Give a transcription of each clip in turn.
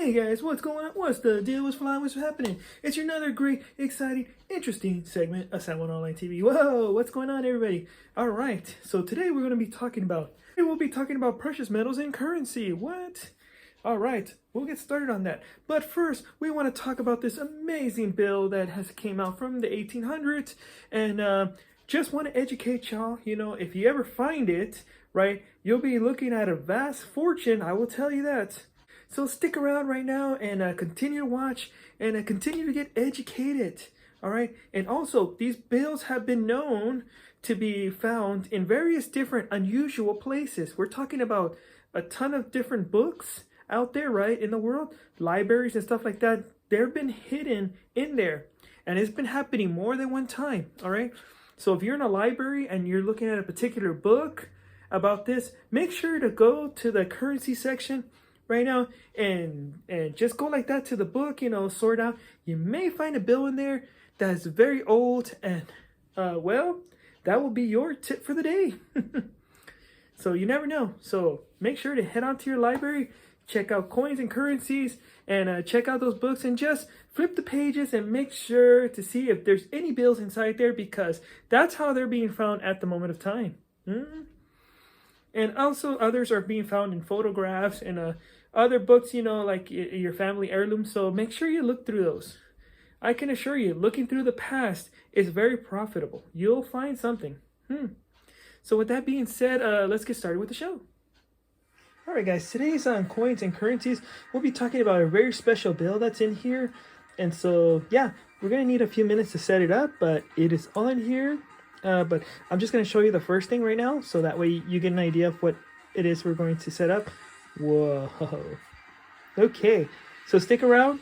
Hey guys, what's going on? What's the deal? What's flying? What's happening? It's your another great, exciting, interesting segment of San Juan Online TV. Whoa, what's going on, everybody? All right, so today we'll be talking about precious metals and currency. What? All right, we'll get started on that. But first, we want to talk about this amazing bill that has came out from the 1800s, and just want to educate y'all. You know, if you ever find it, right, you'll be looking at a vast fortune. I will tell you that. So stick around right now and continue to watch and continue to get educated. All right. And also, these bills have been known to be found in various different unusual places. We're talking about a ton of different books out there, right, in the world, libraries and stuff like that. They've been hidden in there, and it's been happening more than one time. All right. So if you're in a library and you're looking at a particular book about this, make sure to go to the currency section right now and just go like that to the book, you know, sort out. You may find a bill in there that's very old, and well, that will be your tip for the day. So you never know. So make sure to head on to your library, check out coins and currencies, and check out those books, and just flip the pages and make sure to see if there's any bills inside there, because that's how they're being found at the moment of time. And also others are being found in photographs and other books, you know, like your family heirloom. So make sure you look through those. I can assure you, looking through the past is very profitable. You'll find something. So with that being said, let's get started with the show. All right, guys, today's on coins and currencies. We'll be talking about a very special bill that's in here. And so, yeah, we're going to need a few minutes to set it up, but it is on here. But I'm just going to show you the first thing right now, so that way you get an idea of what it is we're going to set up. Whoa. Okay, so stick around.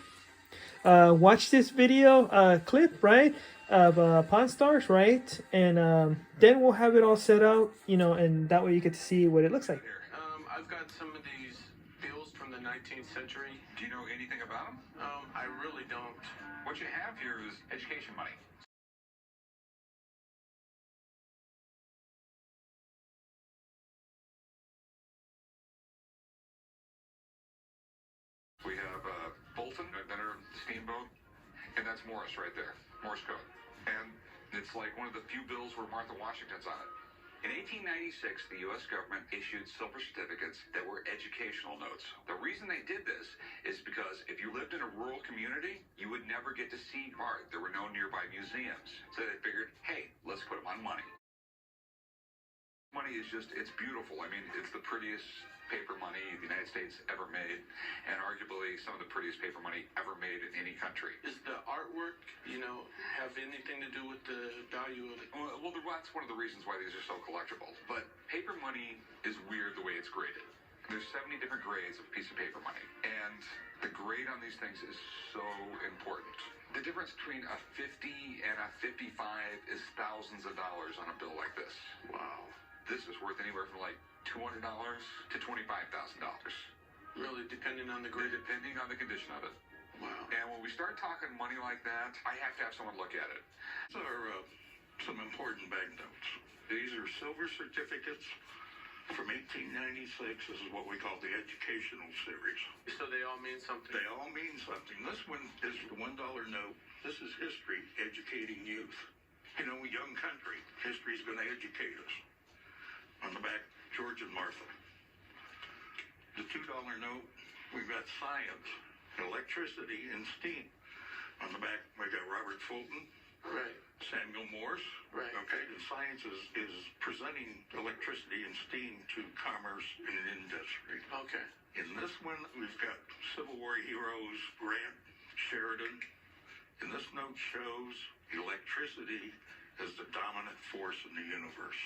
Watch this video clip, right, of Pawn Stars, right? And then we'll have it all set out, you know, and that way you get to see what it looks like. I've got some of these bills from the 19th century. Do you know anything about them? I really don't. What you have here is education money. We have Bolton, inventor of the steamboat, and that's Morse right there, Morse code. And it's like one of the few bills where Martha Washington's on it. In 1896, the U.S. government issued silver certificates that were educational notes. The reason they did this is because if you lived in a rural community, you would never get to see art. There were no nearby museums. So they figured, hey, let's put them on money. Money is just, it's beautiful. I mean, it's the prettiest paper money the United States ever made, and arguably some of the prettiest paper money ever made in any country. Does the artwork, you know, have anything to do with the value of it? Well, that's one of the reasons why these are so collectible. But paper money is weird the way it's graded. There's 70 different grades of a piece of paper money, and the grade on these things is so important. The difference between a 50 and a 55 is thousands of dollars on a bill like this. Wow. This is worth anywhere from like $200 to $25,000. Really, depending on the grade? Depending on the condition of it. Wow. And when we start talking money like that, I have to have someone look at it. These are some important banknotes. These are silver certificates from 1896. This is what we call the educational series. So they all mean something? They all mean something. This one is the $1 note. This is history, educating youth. You know, young country, history's going to educate us. On the back, George and Martha. The $2 note, we've got science, electricity, and steam. On the back, we've got Robert Fulton, right, Samuel Morse. Right. Okay, and science is presenting electricity and steam to commerce and industry. Okay. In this one, we've got Civil War heroes, Grant, Sheridan. And this note shows electricity as the dominant force in the universe.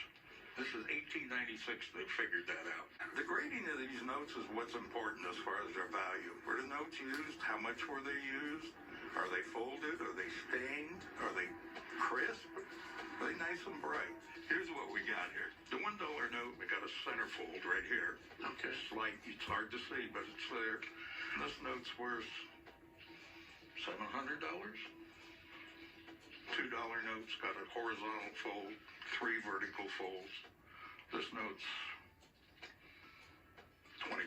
This is 1896, they figured that out. The grading of these notes is what's important as far as their value. Were the notes used? How much were they used? Are they folded? Are they stained? Are they crisp? Are they nice and bright? Here's what we got here. The $1 note, we got a centerfold right here. Okay. Slight, it's hard to see, but it's there. This note's worth $700. $2 note's got a horizontal fold, 3 vertical folds. This note's $2,500.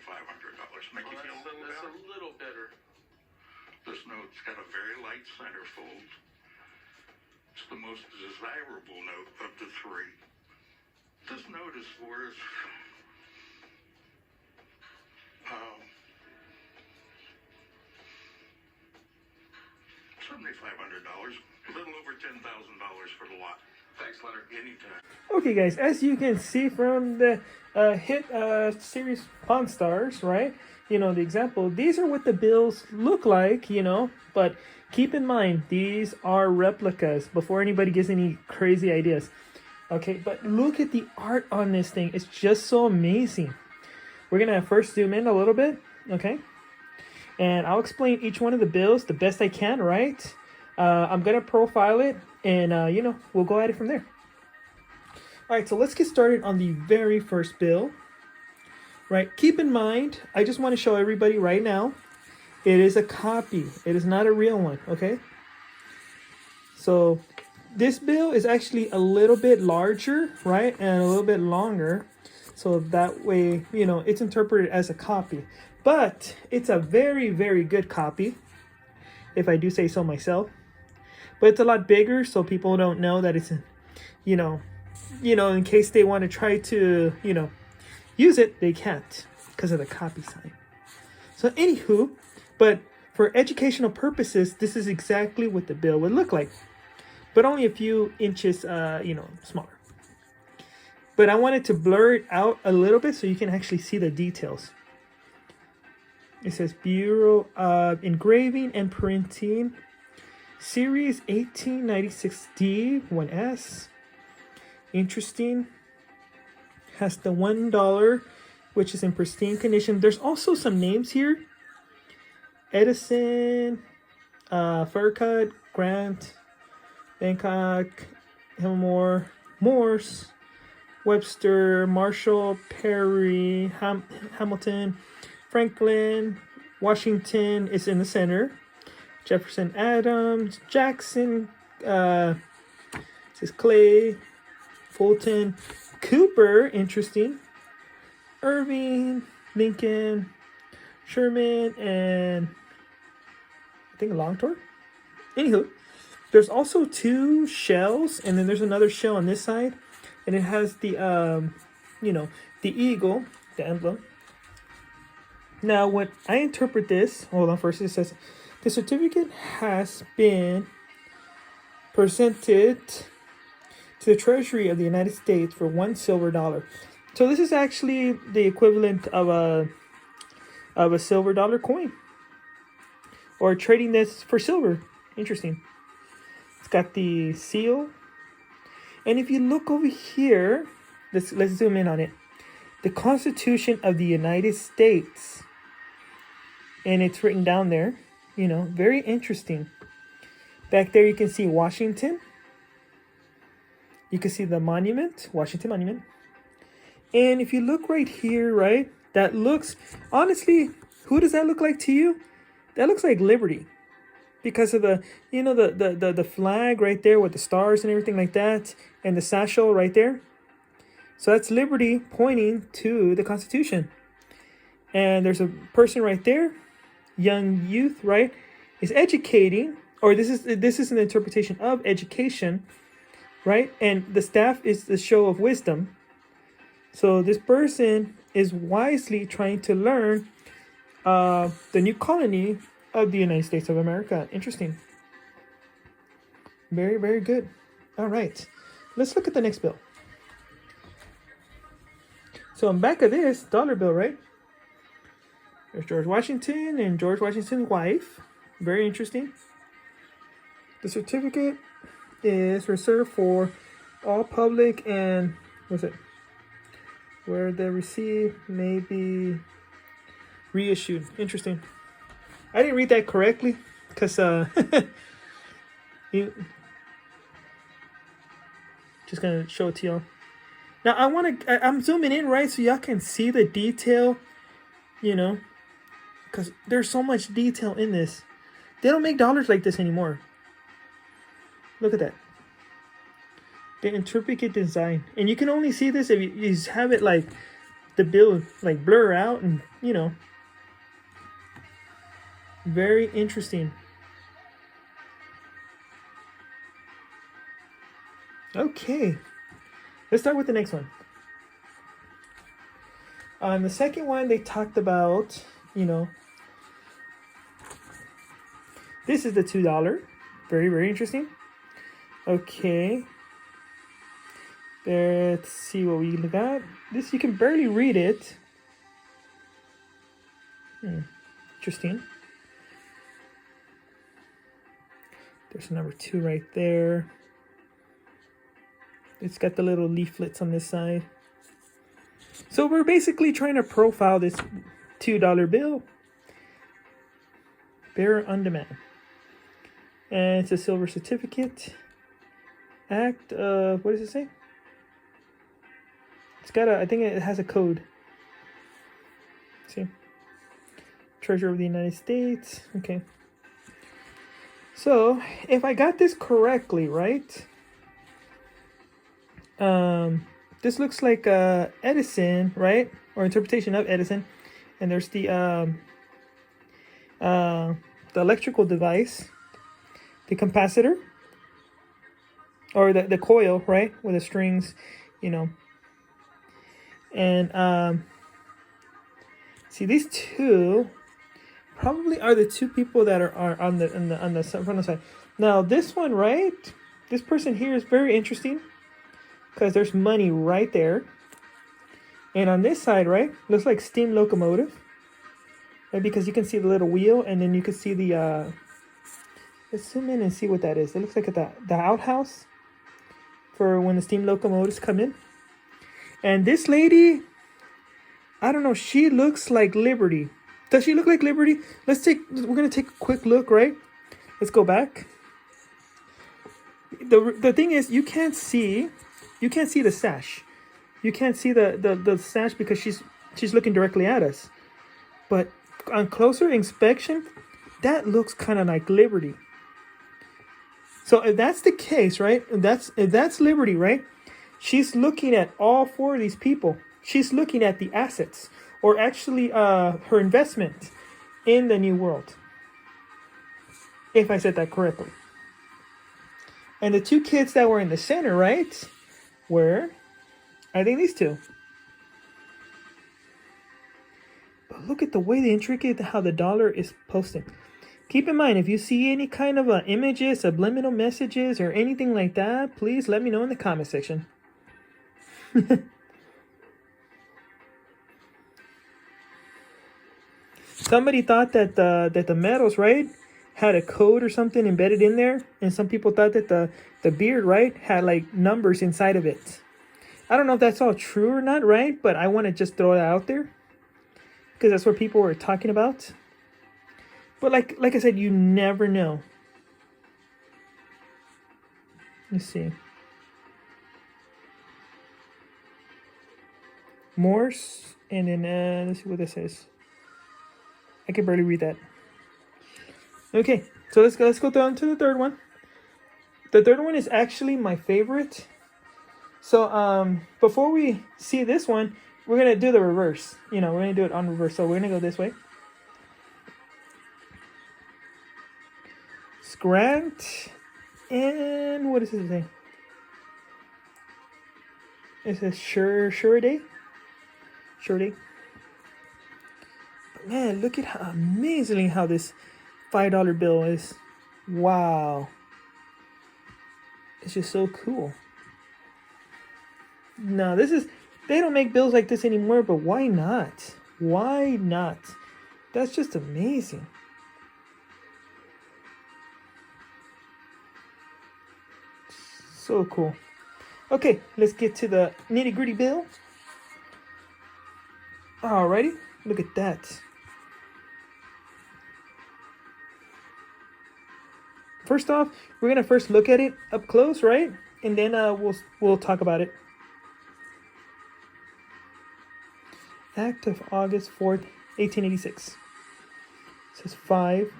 Make you feel a little better? That's a little better. note's got a very light centerfold. It's the most desirable note of the three. This note is worth $7,500, a little over $10,000 for the lot. Thanks, Leonard. Anytime. Okay, guys, as you can see from the hit series Pawn Stars, right? You know, the example, these are what the bills look like, you know, but keep in mind, these are replicas before anybody gets any crazy ideas. Okay, but look at the art on this thing. It's just so amazing. We're going to first zoom in a little bit, okay? And I'll explain each one of the bills the best I can, right? I'm going to profile it, and, you know, we'll go at it from there. All right, so let's get started on the very first bill. Right, keep in mind, I just want to show everybody right now, it is a copy. It is not a real one, okay? So this bill is actually a little bit larger, right? And a little bit longer. So that way, you know, it's interpreted as a copy. But it's a very, very good copy, if I do say so myself. But it's a lot bigger, so people don't know that it's, you know, in case they want to try to, you know, use it, they can't because of the copy sign. So anywho, but for educational purposes, this is exactly what the bill would look like, but only a few inches, you know, smaller. But I wanted to blur it out a little bit so you can actually see the details. It says Bureau of Engraving and Printing, Series 1896D 1S. Interesting. Has the $1, which is in pristine condition. There's also some names here. Edison, Furcut, Grant, Bangkok, Hillmore, Morse, Webster, Marshall, Perry, Hamilton, Franklin, Washington is in the center. Jefferson, Adams, Jackson, this is Clay, Fulton, Cooper, interesting, Irving, Lincoln, Sherman, and I think a Longtor. Anywho, there's also two shells, and then there's another shell on this side, and it has the, you know, the eagle, the emblem. Now, when I interpret this, hold on, first it says, the certificate has been presented to the Treasury of the United States for $1 silver. So this is actually the equivalent of a silver dollar coin, or trading this for silver. Interesting. It's got the seal, and if you look over here, let's zoom in on it. The Constitution of the United States, and it's written down there. You know, very interesting. Back there, you can see Washington. You can see the monument, Washington Monument. And if you look right here, right, that looks, honestly, who does that look like to you? That looks like Liberty. Because of the, you know, the flag right there with the stars and everything like that. And the satchel right there. So that's Liberty pointing to the Constitution. And there's a person right there, young youth, right, is educating, or this is an interpretation of education, right? And the staff is the show of wisdom. So this person is wisely trying to learn the new colony of the United States of America. Interesting. Very, very good. All right. Let's look at the next bill. So on back of this dollar bill, right? There's George Washington and George Washington's wife. Very interesting. The certificate is reserved for all public and, what's it? Where the receipt may be reissued. Interesting. I didn't read that correctly because just gonna show it to y'all. Now I'm zooming in, right, so y'all can see the detail, you know, because there's so much detail in this. They don't make dollars like this anymore. Look at that. The intricate design. And you can only see this if you have it like the bill like blur out, and you know, very interesting. Okay, let's start with the next one. On the second one, they talked about, this is the $2. Very, very interesting. Okay. Let's see what we got. This, you can barely read it. Interesting. There's number 2 right there. It's got the little leaflets on this side. So we're basically trying to profile this $2 bill. Bearer on demand. And it's a silver certificate. Act of, what does it say? It's got I think it has a code. See? Treasurer of the United States. Okay. So, if I got this correctly, right? This looks like Edison, right? Or interpretation of Edison. And there's the electrical device, the capacitor, or the coil, right? With the strings, And see, these two probably are the two people that are on the front side. Now this one, right? This person here is very interesting because there's money right there. And on this side, right, looks like steam locomotive. Right? Because you can see the little wheel, and then you can see the let's zoom in and see what that is. It looks like the outhouse for when the steam locomotives come in. And this lady, I don't know, she looks like Liberty. Does she look like Liberty? We're going to take a quick look, right? Let's go back. The thing is, you can't see the sash. You can't see the sash because she's looking directly at us. But on closer inspection, that looks kind of like Liberty. So if that's the case, right? If that's Liberty, right? She's looking at all 4 of these people. She's looking at the assets, or actually her investment in the New World. If I said that correctly. And the 2 kids that were in the center, right, were, I think, these 2. But look at the way how the dollar is posting. Keep in mind, if you see any kind of images, subliminal messages, or anything like that, please let me know in the comment section. Somebody thought that the medals, right, had a code or something embedded in there, and some people thought that the beard, right, had like numbers inside of it. I don't know if that's all true or not, right? But I want to just throw that out there because that's what people were talking about. But like I said, you never know. Let's see. Morse, and then let's see what this says. I can barely read that. Okay, so let's go down to the third one. The third one is actually my favorite. So before we see this one, we're gonna do the reverse. We're gonna do it on reverse. So we're gonna go this way. Grant, and what does it say? It says sure day. But man, look at how amazingly how this $5 bill is. Wow. It's just so cool. No, they don't make bills like this anymore, but why not? Why not? That's just amazing. So cool. Okay, let's get to the nitty-gritty bill. Alrighty, look at that. First off, we're gonna first look at it up close, right? And then we'll talk about it. Act of August 4th, 1886. It says 5.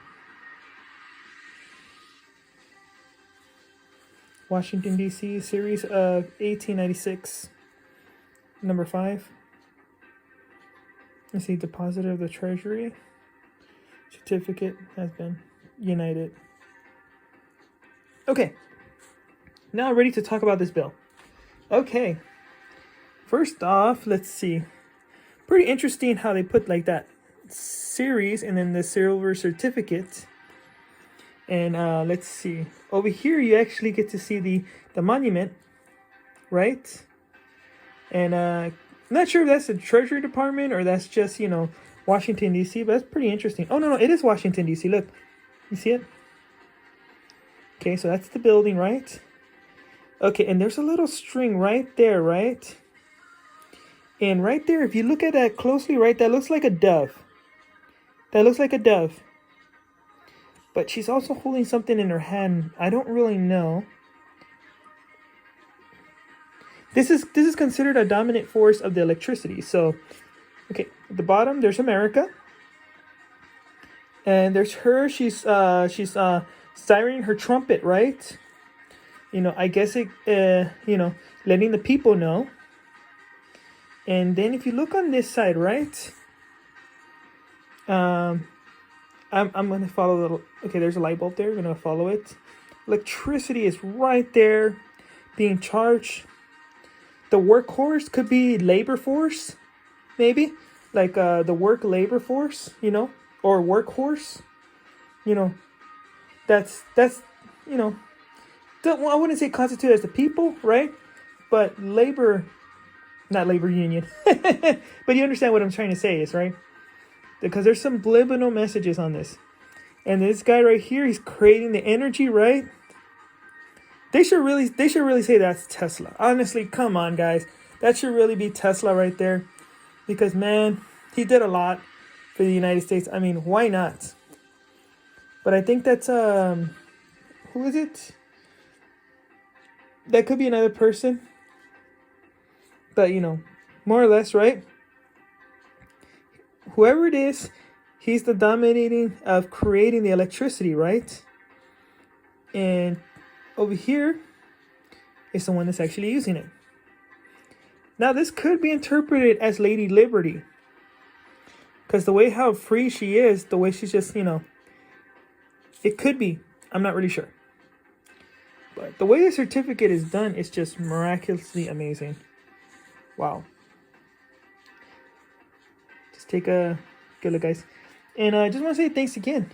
Washington, D.C., series of 1896. Number 5. Let's see, deposit of the Treasury. Certificate has been united. Okay. now ready to talk about this bill. Okay. First off, let's see. Pretty interesting how they put like that series and then the silver certificate. And let's see. Over here, you actually get to see the monument, right? And I'm not sure if that's the Treasury Department or that's just, you know, Washington, D.C., but that's pretty interesting. Oh, no, it is Washington, D.C. Look, you see it? Okay, so that's the building, right? Okay, and there's a little string right there, right? And right there, if you look at that closely, right, that looks like a dove. That looks like a dove. But she's also holding something in her hand. I don't really know. This is considered a dominant force of the electricity. So, okay, at the bottom there's America, and there's her. She's sirening her trumpet, right? You know, I guess it. You know, letting the people know. And then if you look on this side, right? I'm gonna follow the. Okay, there's a light bulb there. I'm gonna follow it. Electricity is right there, being charged. The workhorse could be labor force, maybe like the work labor force, you know, or workhorse. You know, that's you know, I wouldn't say constitute as the people, right? But labor, not labor union. But you understand what I'm trying to say is, right? Because there's some subliminal messages on this. And this guy right here, he's creating the energy, right? They should really say that's Tesla. Honestly, come on, guys. That should really be Tesla right there. Because, man, he did a lot for the United States. I mean, why not? But I think that's, who is it? That could be another person. But, you know, more or less, right? Whoever it is, he's the dominating of creating the electricity, right? And over here is the one that's actually using it. Now, this could be interpreted as Lady Liberty. Because the way how free she is, the way she's just, you know, it could be. I'm not really sure. But the way the certificate is done is just miraculously amazing. Wow. Just take a good look, guys. And I just want to say thanks again.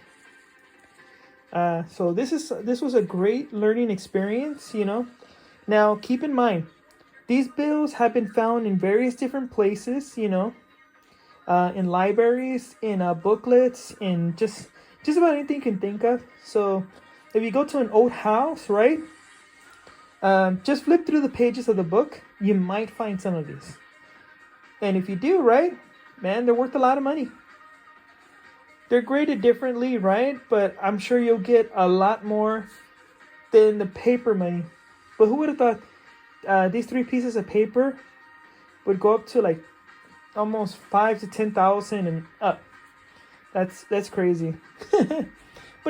So this was a great learning experience, you know. Now, keep in mind, these bills have been found in various different places, you know. In libraries, in booklets, in just about anything you can think of. So if you go to an old house, right, just flip through the pages of the book. You might find some of these. And if you do, right, man, they're worth a lot of money. They're graded differently, right? But I'm sure you'll get a lot more than the paper money. But who would have thought these 3 pieces of paper would go up to like almost 5,000 to 10,000 and up? That's crazy. But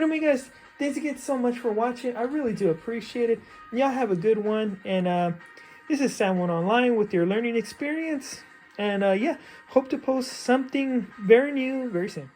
anyway, guys, thanks again so much for watching. I really do appreciate it. Y'all have a good one. And this is Sam One Online with your learning experience. And yeah, hope to post something very new very soon.